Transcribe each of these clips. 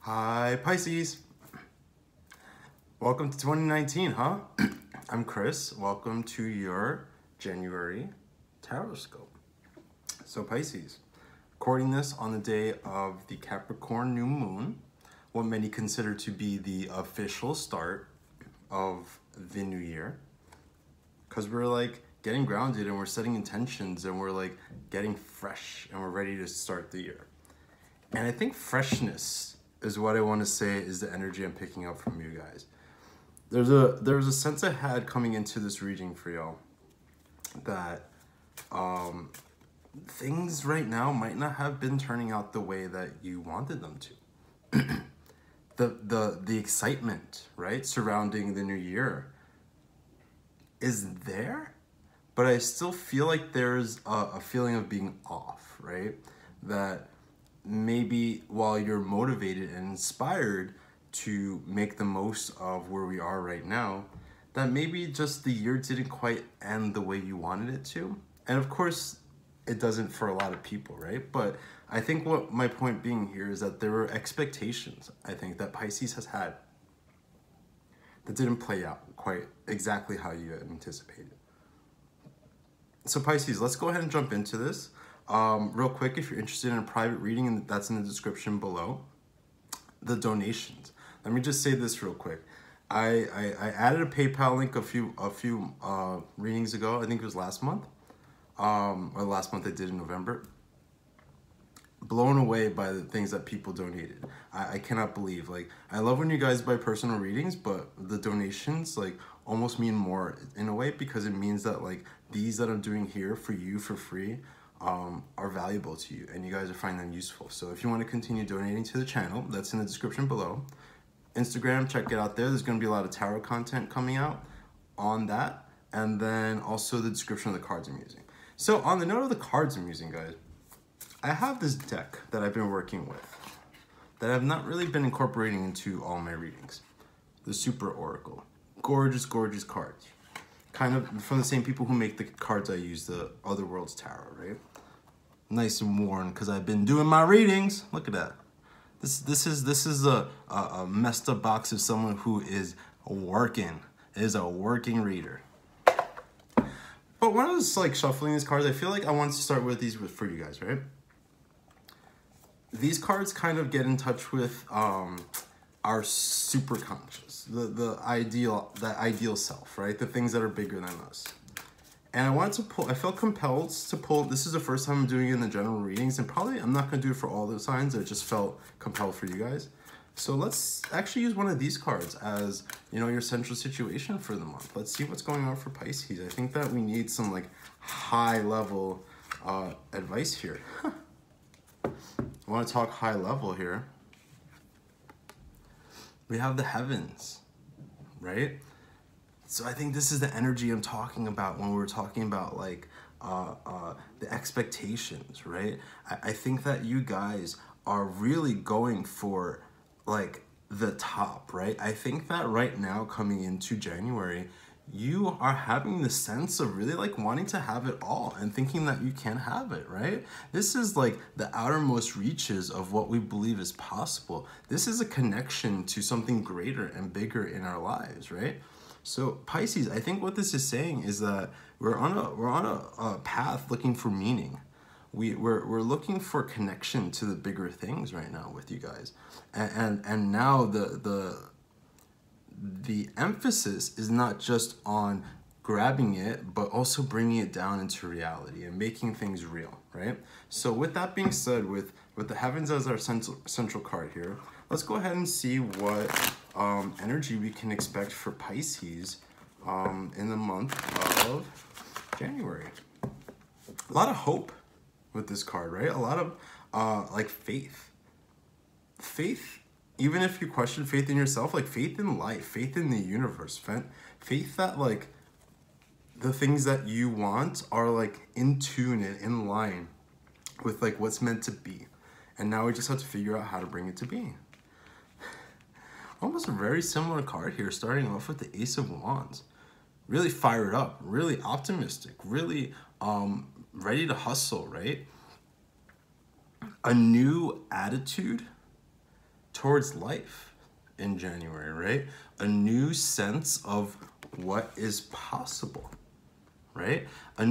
Hi, Pisces. Welcome to 2019, huh? I'm Chris. Welcome to your January tarot scope. So Pisces, recording this on the day of the Capricorn new moon, what many consider to be the official start of the new year. Because we're like getting grounded and we're setting intentions and we're like getting fresh and we're ready to start the year. And I think freshness is what I want to say is the energy I'm picking up from you guys. There was a sense I had coming into this reading for y'all that things right now might not have been turning out the way that you wanted them to. The excitement, right, surrounding the new year is there, but I still feel like there's a feeling of being off, right? That maybe while you're motivated and inspired to make the most of where we are right now, that maybe just the year didn't quite end the way you wanted it to. And of course, it doesn't for a lot of people, right? But I think what my point being here is that there were expectations, I think, that Pisces has had that didn't play out quite exactly how you had anticipated. So Pisces, let's go ahead and jump into this. Real quick, if you're interested in a private reading, and that's in the description below. The donations. Let me just say this real quick. I added a PayPal link a few readings ago. I think it was last month, or last month I did in November. Blown away by the things that people donated. I cannot believe. Like, I love when you guys buy personal readings, but the donations like almost mean more in a way, because it means that like these that I'm doing here for you for free are valuable to you and you guys are finding them useful. So if you want to continue donating to the channel, that's in the description below. Instagram, check it out there. There's going to be a lot of tarot content coming out on that, and then also the description of the cards I'm using. So on the note of the cards I'm using, guys, I have this deck that I've been working with that I've not really been incorporating into all my readings. The Supra Oracle. Gorgeous, gorgeous cards. Kind of from the same people who make the cards I use, the Otherworlds tarot, right? Nice and worn because I've been doing my readings. Look at that. This is a messed up box of someone who is working. Is a working reader. But when I was like shuffling these cards, I feel like I wanted to start with these for you guys, right? These cards kind of get in touch with our super conscious, the ideal self, right? The things that are bigger than us. And I wanted to pull, I felt compelled to pull, this is the first time I'm doing it in the general readings, and probably I'm not going to do it for all the signs, I just felt compelled for you guys. So let's actually use one of these cards as, you know, your central situation for the month. Let's see what's going on for Pisces. I think that we need some like high level advice here. I want to talk high level here. We have the heavens, right? So I think this is the energy I'm talking about when we're talking about like the expectations, right? I think that you guys are really going for like the top, right? I think that right now coming into January, you are having the sense of really like wanting to have it all and thinking that you can have it, right? This is like the outermost reaches of what we believe is possible. This is a connection to something greater and bigger in our lives, right? So Pisces, I think what this is saying is that we're on a path looking for meaning. We're looking for connection to the bigger things right now with you guys, and now the emphasis is not just on grabbing it, but also bringing it down into reality and making things real, right? So with that being said, with the heavens as our central card here, let's go ahead and see what energy we can expect for Pisces in the month of January. A lot of hope with this card, right? A lot of like faith. Faith, even if you question faith in yourself, like faith in life, faith in the universe, faith that like the things that you want are like in tune and in line with like what's meant to be. And now we just have to figure out how to bring it to be. Almost a very similar card here, starting off with the Ace of Wands. Really fired up, really optimistic, really ready to hustle, right? A new attitude towards life in January, right? A new sense of what is possible, right? A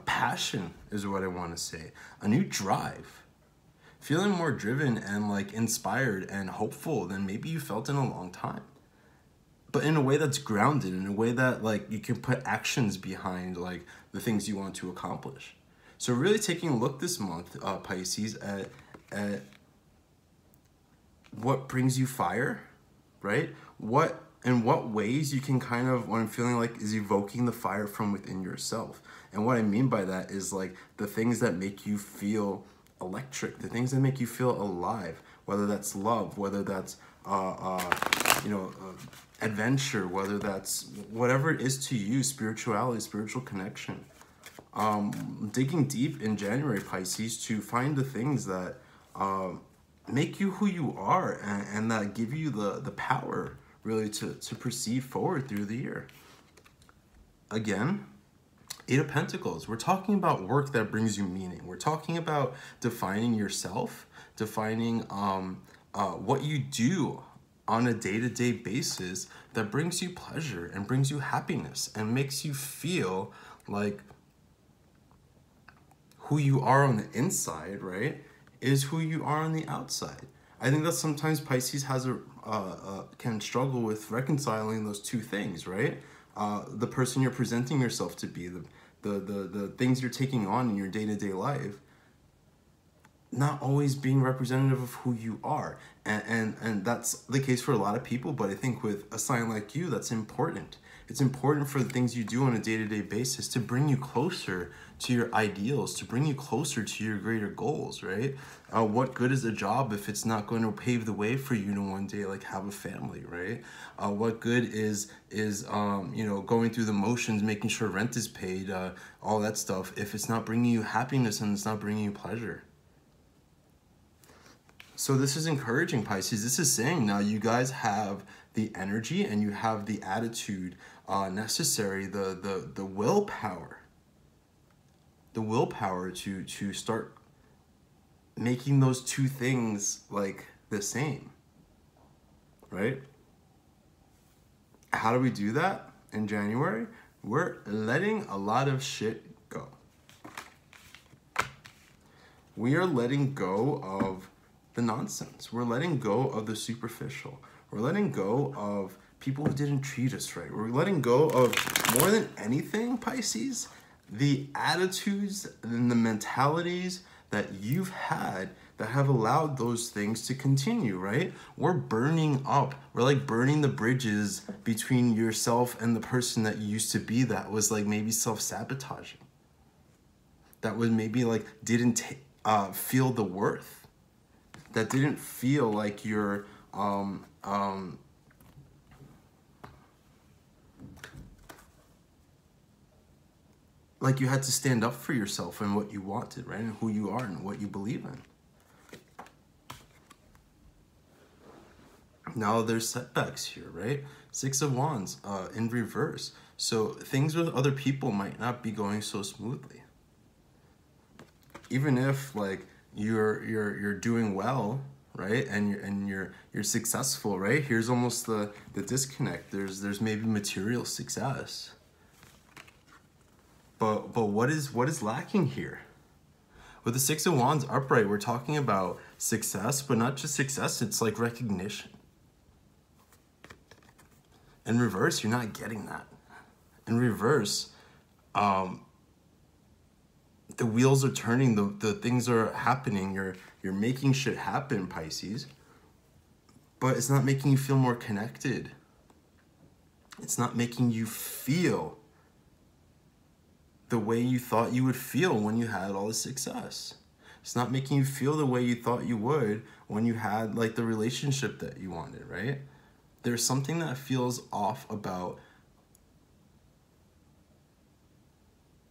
passion is what I want to say. A new drive. Feeling more driven and like inspired and hopeful than maybe you felt in a long time. But in a way that's grounded, in a way that like you can put actions behind like the things you want to accomplish. So really taking a look this month, Pisces, at what brings you fire, right? In what ways you can kind of, what I'm feeling like is evoking the fire from within yourself. And what I mean by that is like the things that make you feel electric, the things that make you feel alive, whether that's love, whether that's, adventure, whether that's whatever it is to you, spirituality, spiritual connection. Digging deep in January, Pisces, to find the things that make you who you are and that give you the power really to proceed forward through the year. Again, Eight of Pentacles. We're talking about work that brings you meaning. We're talking about defining yourself, defining what you do on a day-to-day basis that brings you pleasure and brings you happiness and makes you feel like who you are on the inside, right, is who you are on the outside. I think that sometimes Pisces has can struggle with reconciling those two things, right? The person you're presenting yourself to be, the things you're taking on in your day-to-day life, not always being representative of who you are. And that's the case for a lot of people, but I think with a sign like you, that's important. It's important for the things you do on a day-to-day basis to bring you closer to your ideals, to bring you closer to your greater goals, right? What good is a job if it's not going to pave the way for you to one day like have a family, right? What good is going through the motions, making sure rent is paid, all that stuff, if it's not bringing you happiness and it's not bringing you pleasure? So this is encouraging, Pisces. This is saying now you guys have the energy and you have the attitude necessary, the willpower to start making those two things like the same, right? How do we do that in January? We're letting a lot of shit go. We are letting go of the nonsense. We're letting go of the superficial. We're letting go of people who didn't treat us right. We're letting go of, more than anything, Pisces, the attitudes and the mentalities that you've had that have allowed those things to continue, right? We're burning up. We're like burning the bridges between yourself and the person that you used to be that was like maybe self-sabotaging. That was maybe like didn't feel the worth. That didn't feel like you're like you had to stand up for yourself and what you wanted, right? And who you are and what you believe in. Now there's setbacks here, right? Six of Wands in reverse. So things with other people might not be going so smoothly. Even if like you're doing well, right? And you're successful, right? Here's almost the disconnect. There's maybe material success. But what is lacking here? With the Six of Wands upright, we're talking about success, but not just success, it's like recognition. In reverse, you're not getting that. In reverse, the wheels are turning, the things are happening, you're making shit happen, Pisces, but it's not making you feel more connected. It's not making you feel the way you thought you would feel when you had all the success. It's not making you feel the way you thought you would when you had like the relationship that you wanted, right? There's something that feels off about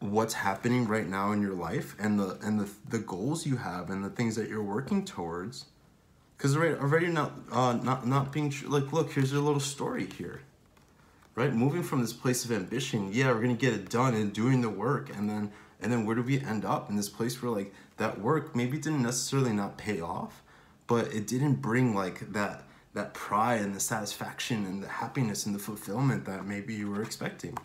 what's happening right now in your life and the goals you have and the things that you're working towards. Because already not being true. Like, look, here's a little story here. Right? Moving from this place of ambition, yeah, we're going to get it done and doing the work. And then And then where do we end up? In this place where like that work maybe didn't necessarily not pay off, but it didn't bring like that pride and the satisfaction and the happiness and the fulfillment that maybe you were expecting.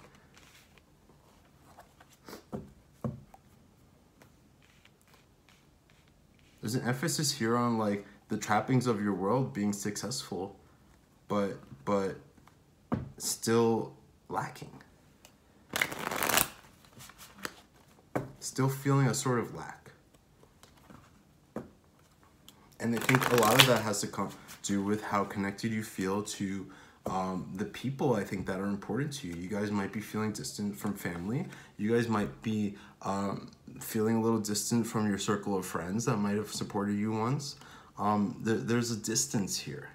There's an emphasis here on like the trappings of your world being successful, but still lacking. Still feeling a sort of lack. And I think a lot of that has to do with how connected you feel to the people, I think, that are important to you. You guys might be feeling distant from family. You guys might be feeling a little distant from your circle of friends that might have supported you once. There's a distance here.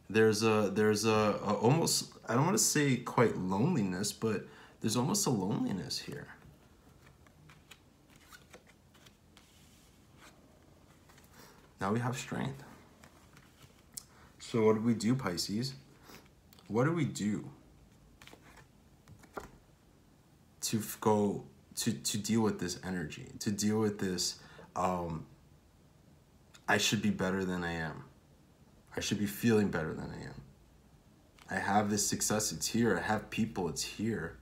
There's a almost, I don't want to say quite loneliness, but there's almost a loneliness here. Now we have strength. So what do we do, Pisces? What do we do to go to deal with this energy, to deal with this I should be better than I am. I should be feeling better than I am. I have this success, it's here. I have people, it's here.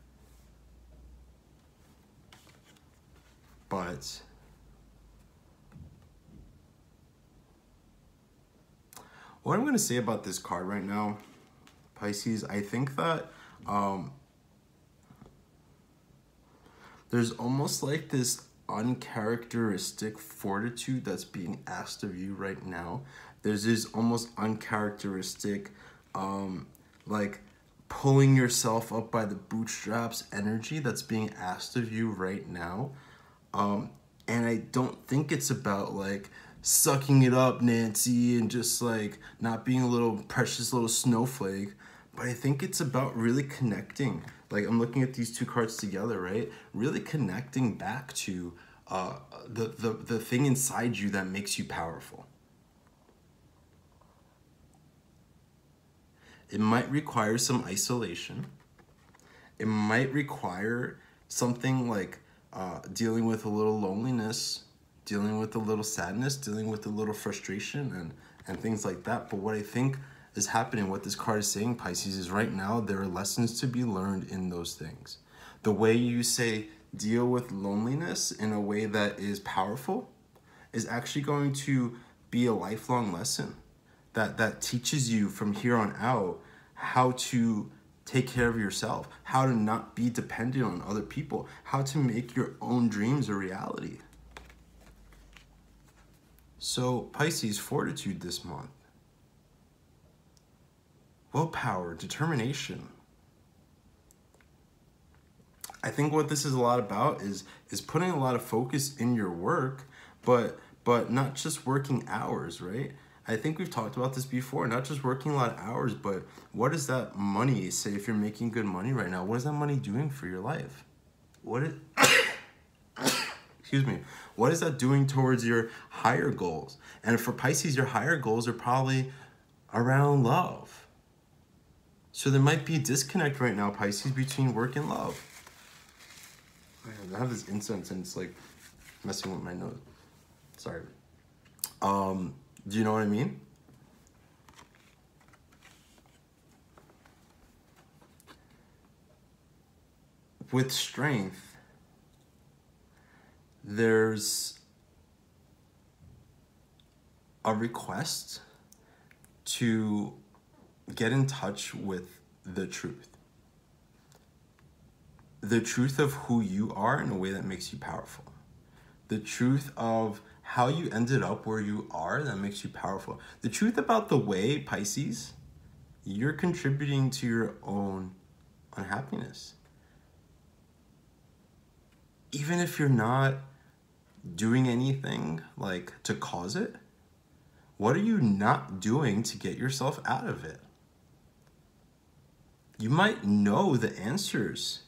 But what I'm going to say about this card right now, Pisces, I think that there's almost like this uncharacteristic fortitude that's being asked of you right now. There's this almost uncharacteristic, like pulling yourself up by the bootstraps energy that's being asked of you right now. And I don't think it's about like sucking it up, Nancy, and just like not being a little precious little snowflake, but I think it's about really connecting. Like I'm looking at these two cards together, right? Really connecting back to the thing inside you that makes you powerful. It might require some isolation. It might require something like dealing with a little loneliness, dealing with a little sadness, dealing with a little frustration and things like that. But what I think is happening, what this card is saying, Pisces, is right now there are lessons to be learned in those things. The way you say deal with loneliness in a way that is powerful is actually going to be a lifelong lesson that teaches you from here on out how to take care of yourself, how to not be dependent on other people, how to make your own dreams a reality. So Pisces, fortitude this month. Willpower, determination. I think what this is a lot about is putting a lot of focus in your work, but not just working hours, right? I think we've talked about this before, not just working a lot of hours, but what is that money, say if you're making good money right now, what is that money doing for your life? Excuse me, what is that doing towards your higher goals? And for Pisces, your higher goals are probably around love. So there might be a disconnect right now, Pisces, between work and love. I have this incense and it's like messing with my nose. Sorry. Do you know what I mean? With strength, there's a request to get in touch with the truth. The truth of who you are in a way that makes you powerful. The truth of how you ended up where you are that makes you powerful. The truth about the way, Pisces, you're contributing to your own unhappiness. Even if you're not doing anything like to cause it, what are you not doing to get yourself out of it? You might know the answers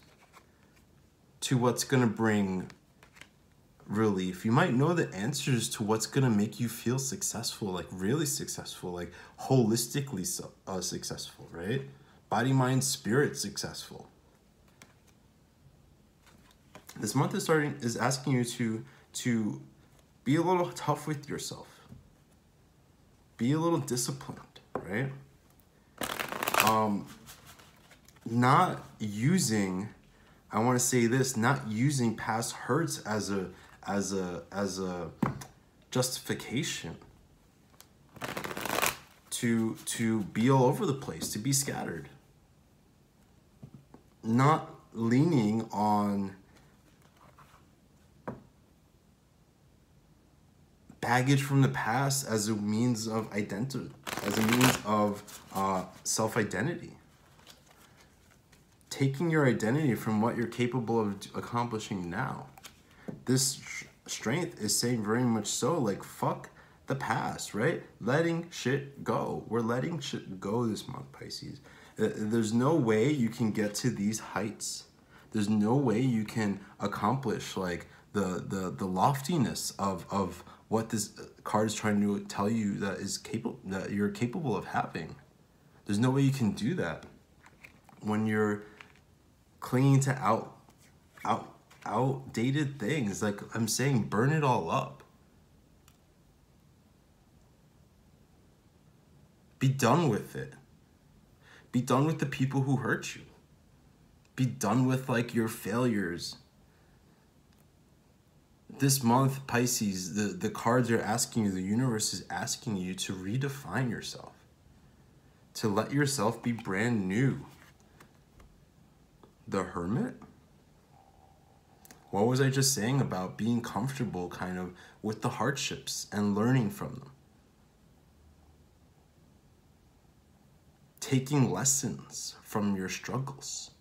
to what's going to bring relief. You might know the answers to what's going to make you feel successful, like really successful, like holistically successful, right? Body, mind, spirit successful. This month is asking you to be a little tough with yourself. Be a little disciplined, right? Not using, I want to say this, not using past hurts as a justification to be all over the place, to be scattered. Not leaning on baggage from the past as a means of identity, as a means of self-identity. Taking your identity from what you're capable of accomplishing now. This strength is saying very much so, like, fuck the past, right? Letting shit go. We're letting shit go this month, Pisces. There's no way you can get to these heights. There's no way you can accomplish, like, the loftiness of what this card is trying to tell you that you're capable of having. There's no way you can do that when you're clinging to outdated things. Like I'm saying, burn it all up. Be done with it. Be done with the people who hurt you. Be done with, like, your failures. This month, Pisces, the cards are asking you, the universe is asking you to redefine yourself. To let yourself be brand new. The Hermit? What was I just saying about being comfortable kind of with the hardships and learning from them? Taking lessons from your struggles.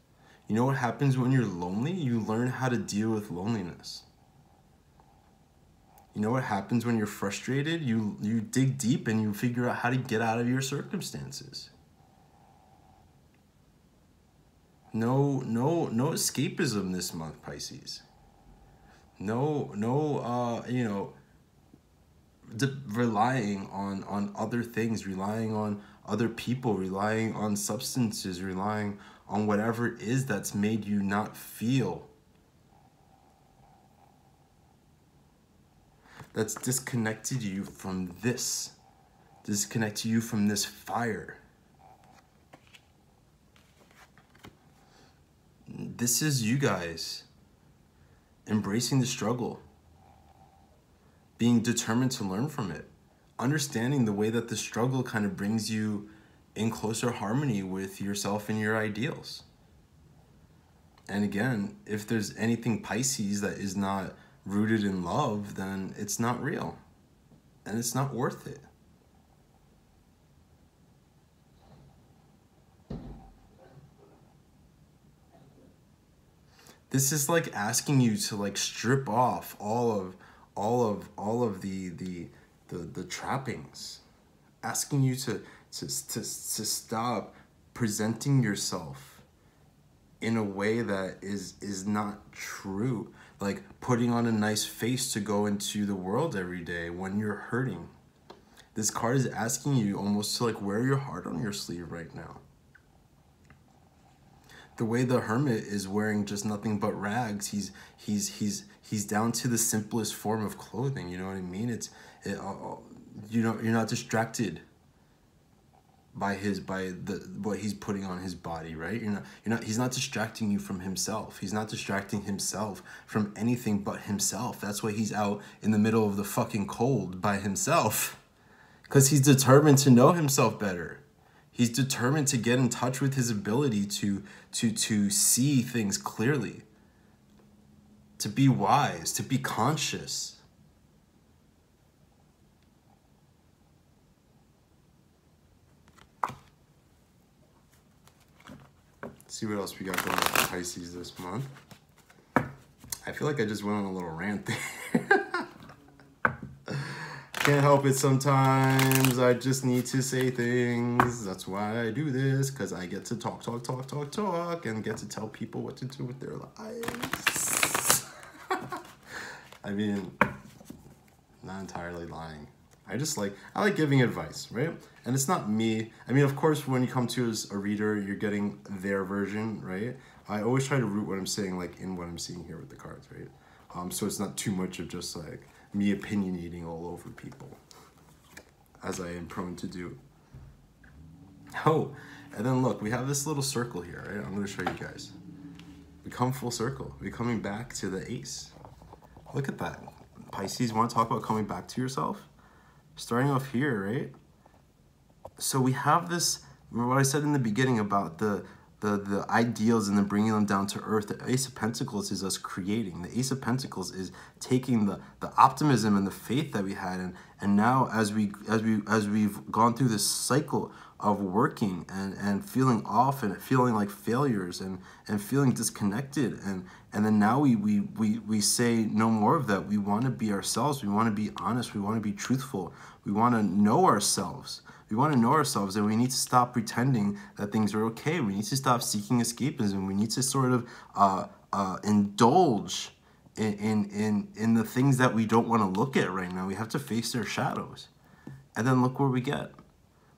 You know what happens when you're lonely? You learn how to deal with loneliness. You know what happens when you're frustrated? You dig deep and you figure out how to get out of your circumstances. No escapism this month, Pisces. No, relying on other things, relying on other people, relying on substances, relying on whatever it is that's made you not feel. That's disconnected you from this. Disconnected you from this fire. This is you guys embracing the struggle. Being determined to learn from it. Understanding the way that the struggle kind of brings you in closer harmony with yourself and your ideals. And again, if there's anything Pisces that is not rooted in love, then it's not real. And it's not worth it. This is like asking you to, like, strip off all of the trappings. Asking you to stop presenting yourself in a way that is not true. Like putting on a nice face to go into the world every day when you're hurting. This card is asking you almost to, like, wear your heart on your sleeve right now. The way the Hermit is wearing just nothing but rags, he's down to the simplest form of clothing. You know what I mean? You're not distracted by what he's putting on his body, right? He's not distracting you from himself. He's not distracting himself from anything but himself. That's why he's out in the middle of the fucking cold by himself. Because he's determined to know himself better. He's determined to get in touch with his ability to see things clearly. To be wise, to be conscious. Let's see what else we got going on for Pisces this month. I feel like I just went on a little rant there. Can't help it sometimes. I just need to say things. That's why I do this, because I get to talk, and get to tell people what to do with their lives. I mean, not entirely lying. I like giving advice, right? And it's not me. I mean, of course, when you come to as a reader, you're getting their version, right? I always try to root what I'm saying like in what I'm seeing here with the cards, right? So it's not too much of just like me opinionating all over people, as I am prone to do. Oh, and then look, we have this little circle here, right? I'm going to show you guys. We come full circle. We're coming back to the ace. Look at that. Pisces, want to talk about coming back to yourself? Starting off here, right? So we have this, remember what I said in the beginning about the ideals and then bringing them down to earth. The Ace of Pentacles is us creating. The Ace of Pentacles is taking the optimism and the faith that we had, and now as we've gone through this cycle of working and feeling off and feeling like failures and feeling disconnected, and then now we say no more of that. We want to be ourselves. We want to be honest. We want to be truthful. We want to know ourselves. We want to know ourselves, and we need to stop pretending that things are okay. We need to stop seeking escapism. We need to sort of indulge in the things that we don't want to look at right now. We have to face their shadows. And then look where we get.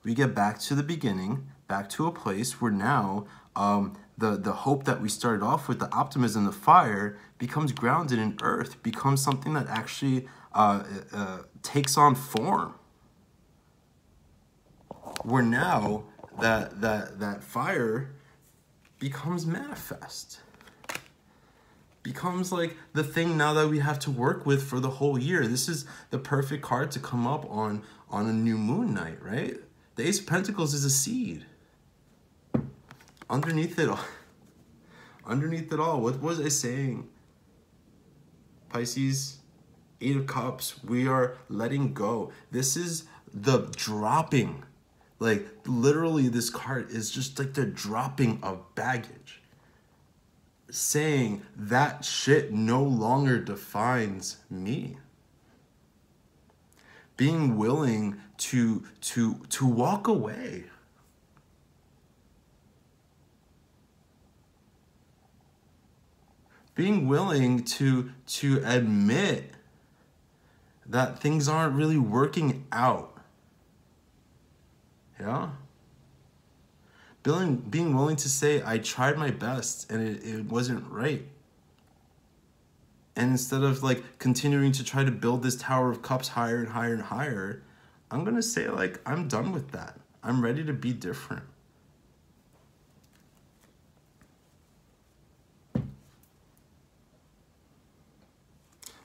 We get back to the beginning, back to a place where now the hope that we started off with, the optimism, the fire, becomes grounded in earth, becomes something that actually takes on form. Where now that fire becomes manifest, becomes like the thing now that we have to work with for the whole year. This is the perfect card to come up on a new moon night, right? The Ace of Pentacles is a seed. Underneath it all, what was I saying? Pisces, Eight of Cups, we are letting go. This is the dropping. Like, literally, this card is just like the dropping of baggage. Saying that shit no longer defines me. Being willing to walk away. Being willing to admit that things aren't really working out. Yeah? Being willing to say, I tried my best and it wasn't right. And instead of like continuing to try to build this Tower of Cups higher and higher and higher, I'm going to say like, I'm done with that. I'm ready to be different.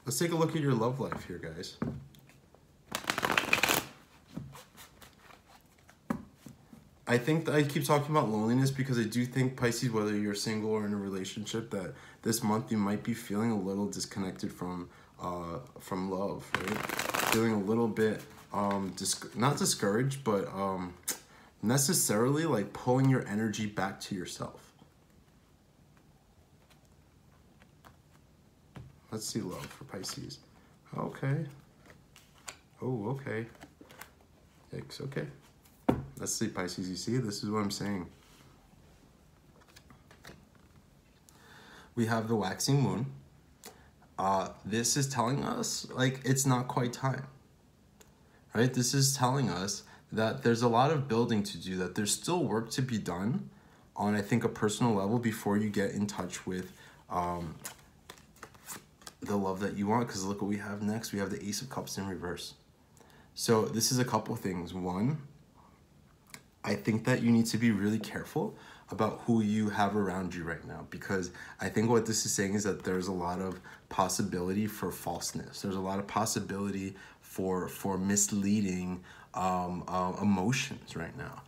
Let's take a look at your love life here, guys. I think that I keep talking about loneliness because I do think, Pisces, whether you're single or in a relationship, that this month you might be feeling a little disconnected from love, right? Feeling a little bit, not discouraged, but necessarily like pulling your energy back to yourself. Let's see love for Pisces. Okay. Oh, okay. Yikes, okay. Let's see, Pisces, you see, this is what I'm saying. We have the waxing moon. This is telling us, like, it's not quite time, right? This is telling us that there's a lot of building to do, that there's still work to be done on, I think, a personal level before you get in touch with the love that you want. Because look what we have next. We have the Ace of Cups in reverse. So this is a couple things. One, I think that you need to be really careful about who you have around you right now, because I think what this is saying is that there's a lot of possibility for falseness. There's a lot of possibility for misleading emotions right now.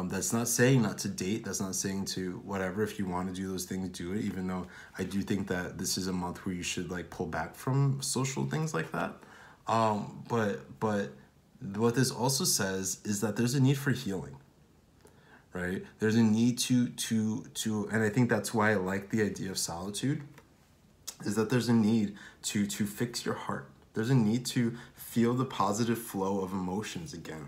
That's not saying not to date. That's not saying to whatever. If you want to do those things, do it. Even though I do think that this is a month where you should like pull back from social things like that. But what this also says is that there's a need for healing. Right? There's a need to, and I think that's why I like the idea of solitude, is that there's a need to fix your heart. There's a need to feel the positive flow of emotions again,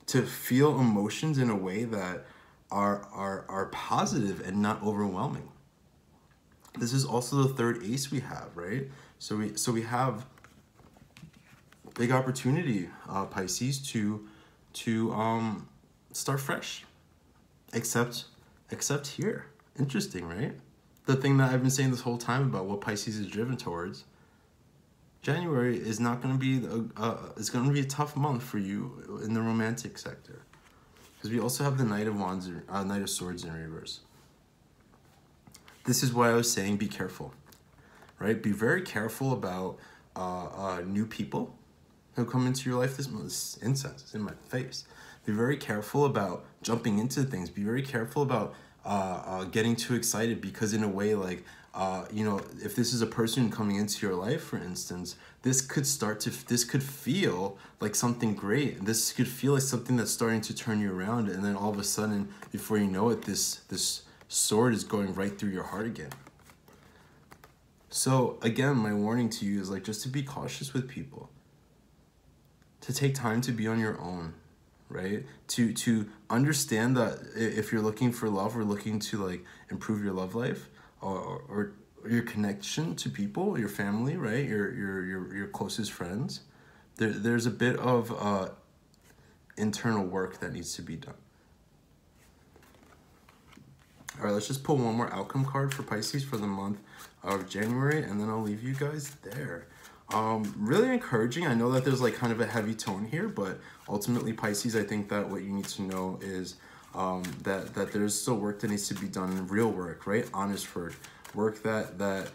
to feel emotions in a way that are positive and not overwhelming. This is also the third ace we have, right? So we have big opportunity, Pisces, to start fresh. Except here. Interesting, right? the thing that I've been saying this whole time about what Pisces is driven towards, January is not going to be it's going to be a tough month for you in the romantic sector, because we also have the Knight of Wands, Knight of Swords in reverse. This is why I was saying be careful, right? Be very careful about new people who come into your life this month. This incense is in my face. Be very careful about jumping into things. Be very careful about getting too excited, because in a way, like, you know, if this is a person coming into your life, for instance, this could feel like something great. This could feel like something that's starting to turn you around, and then all of a sudden, before you know it, this sword is going right through your heart again. So again, my warning to you is like, just to be cautious with people, to take time to be on your own, right? To understand that if you're looking for love or looking to like improve your love life, or your connection to people, your family, right? Your closest friends, there's a bit of internal work that needs to be done. All right, let's just pull one more outcome card for Pisces for the month of January, and then I'll leave you guys there. Really encouraging. I know that there's like kind of a heavy tone here, but ultimately, Pisces, I think that what you need to know is that there's still work that needs to be done, real work, right? Honest work that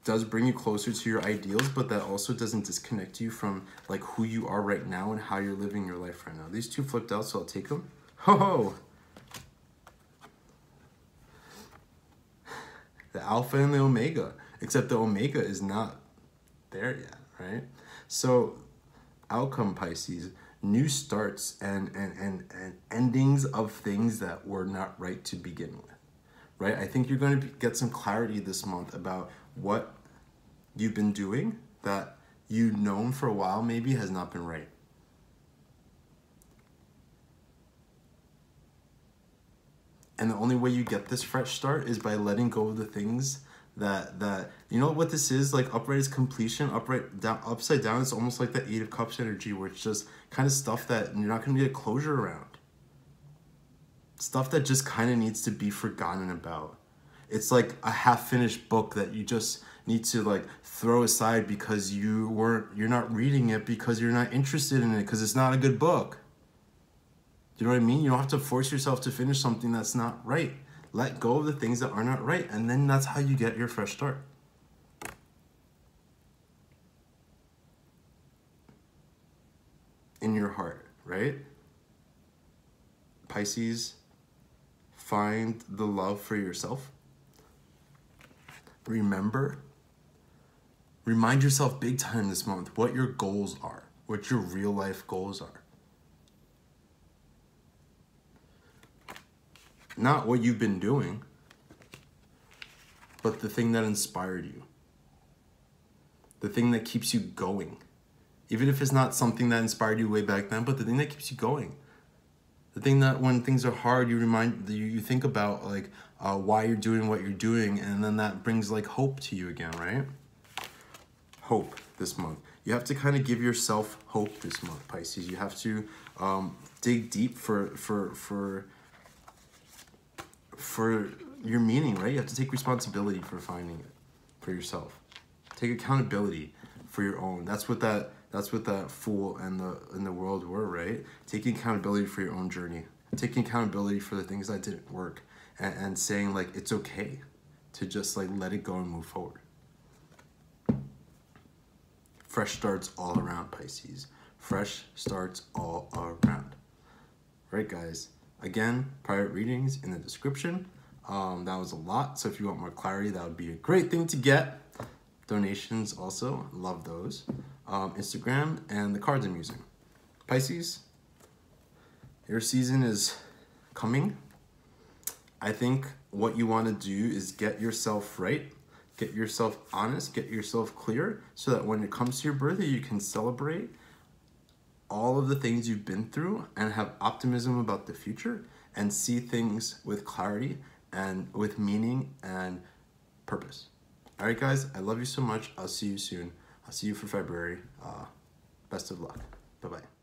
does bring you closer to your ideals, but that also doesn't disconnect you from like who you are right now and how you're living your life right now. These two flipped out, so I'll take them. Ho! The Alpha and the Omega, except the Omega is not there yet, right? So outcome, Pisces, new starts and endings of things that were not right to begin with, right? I think you're going to get some clarity this month about what you've been doing that you've known for a while maybe has not been right. And the only way you get this fresh start is by letting go of the things that you know what this is. Like, upright is completion, upside down it's almost like the 8 of Cups energy, where it's just kind of stuff that you're not going to get closure around. Stuff that just kind of needs to be forgotten about. It's like a half-finished book that you just need to like throw aside because you're not reading it because you're not interested in it, because it's not a good book. Do you know what I mean? You don't have to force yourself to finish something that's not right. Let go of the things that are not right, and then that's how you get your fresh start. In your heart, right? Pisces, find the love for yourself. Remind yourself big time this month what your goals are, what your real life goals are. Not what you've been doing, but the thing that inspired you. The thing that keeps you going. Even if it's not something that inspired you way back then, but the thing that keeps you going. The thing that when things are hard, you think about like why you're doing what you're doing, and then that brings like hope to you again, right? Hope this month. You have to kind of give yourself hope this month, Pisces. You have to dig deep for your meaning, right? You have to take responsibility for finding it for yourself. Take accountability for your own. That's what that Fool and the world were, right? Taking accountability for your own journey. Taking accountability for the things that didn't work, and saying like it's okay to just like let it go and move forward. Fresh starts all around, Pisces. Fresh starts all around. Right, guys? Again, private readings in the description. That was a lot, so if you want more clarity, that would be a great thing to get. Donations also, love those. Instagram, and the cards I'm using. Pisces, your season is coming. I think what you want to do is get yourself right, get yourself honest, get yourself clear, so that when it comes to your birthday, you can celebrate all of the things you've been through and have optimism about the future and see things with clarity and with meaning and purpose. All right, guys, I love you so much. I'll see you soon. I'll see you for February. Best of luck. Bye-bye.